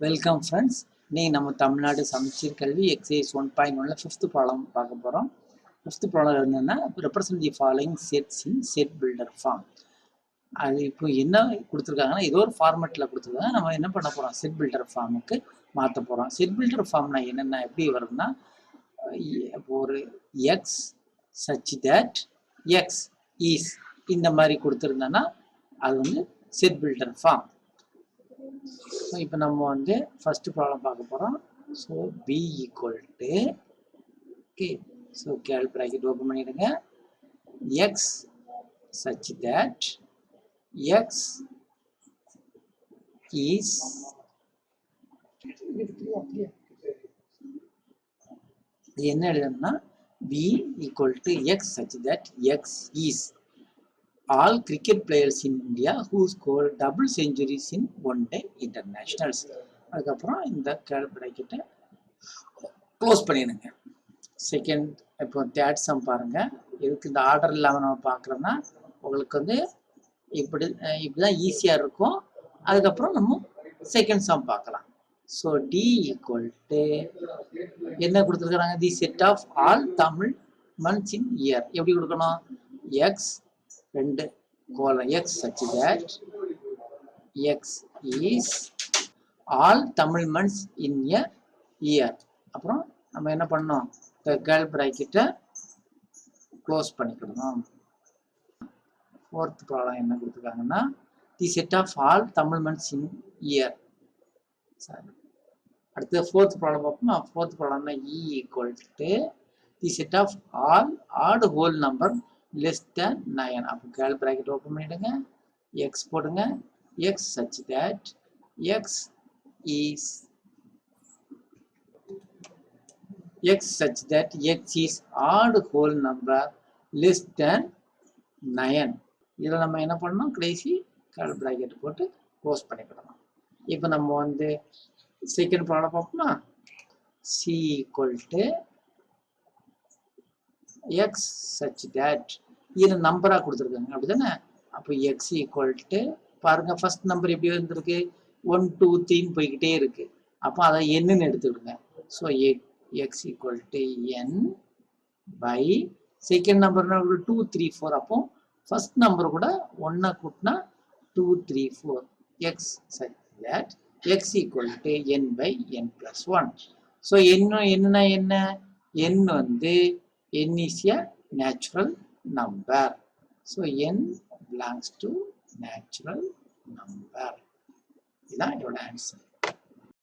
Welcome friends. நீங்கள் நம்ம தமிழ்நாடு சமச்சீர் கல்வி எக்ஸைஸ் 1.1 ஃபிஃப்த் ப்ராப்ளம் பார்க்க போகிறோம். ஃபிஃப்த் ப்ராப்ளம் என்னென்னா represent the following sets in set builder form. அது இப்போ என்ன கொடுத்துருக்காங்கன்னா ஏதோ ஒரு ஃபார்மேட்டில் கொடுத்துருக்காங்க. நம்ம என்ன பண்ண போகிறோம், செட் பில்டர் ஃபார்முக்கு மாற்ற போகிறோம். செட் பில்டர் ஃபார்ம்னா என்னென்ன எப்படி வரும்னா, இப்போ ஒரு x such that x is இந்த மாதிரி கொடுத்துருந்தோன்னா அது வந்து செட் பில்டர் ஃபார்ம். ஸோ இப்போ நம்ம வந்து ஃபஸ்ட்டு ப்ராப்ளம் பார்க்க போகிறோம். So P equal to okay, so curly bracket open பண்ணிடுங்க. X such that X is என்ன எழுதணும்னா P equal to X such that X is all cricket players in India who scored double centuries in one day internationals. அதுக்கப்புறம் இந்த கேல் ப்ராக்கெட்டை close பண்ணிடுங்க. Second இப்போ third sum பாருங்கள். இதுக்கு இந்த ஆர்டர் இல்லாமல் நம்ம பார்க்குறோன்னா உங்களுக்கு வந்து இப்படிதான் ஈஸியாக இருக்கும். அதுக்கப்புறம் நம்ம செகண்ட் சம் பார்க்கலாம். ஸோ டி ஈக்குவல் டு என்ன கொடுத்துருக்குறாங்க, the set of all Tamil months in year. எப்படி கொடுக்கணும், எக்ஸ் ரெண்டு colon X such that X is all Tamil months in a year. அப்புறம் நம்ம என்ன பண்ணோம், கேல் ப்ராக்கெட்டை க்ளோஸ் பண்ணிக்கணும். ஃபோர்த் ப்ராப்ளம் என்ன கொடுத்துருக்காங்கன்னா, the set of all Tamil months in year. சரி, அடுத்து ஃபோர்த் ப்ராப்ளம் பார்ப்போமா. ஃபோர்த் ப்ராப்ளம்னா E equal to the set of all odd whole number less than 9. அப்போ கேல் ப்ராக்கெட் ஓப்பன் பண்ணிடுங்க. எக்ஸ் போடுங்க. X such that X is odd whole number less than 9. இதில் நம்ம என்ன பண்ணணும், கடைசி கேல் ப்ராக்கெட் போட்டு க்ளோஸ் பண்ணிக்கிடணும். இப்போ நம்ம வந்து செகண்ட் ப்ராப்ளம் பார்ப்போமா. C equal to X such that இது நம்பராக கொடுத்துருக்காங்க அப்படி தானே. அப்போ எக்ஸ் ஈக்குவல் டு பாருங்க, ஃபர்ஸ்ட் நம்பர் எப்படி வந்துருக்கு, 1 2 3 போய்கிட்டே இருக்கு. அப்போ அதை என்னன்னு எடுத்துக்கிடுங்க. So X equal to N by second number 2 3 4. அப்போ ஃபர்ஸ்ட் நம்பர் கூட 1 கூட்டினா 2 3 4 x such that x equal to N by n plus 1. So என்னன்னா என்ன, என் வந்து n is a natural number. So n belongs to natural number. இதுதான் இதோட answer.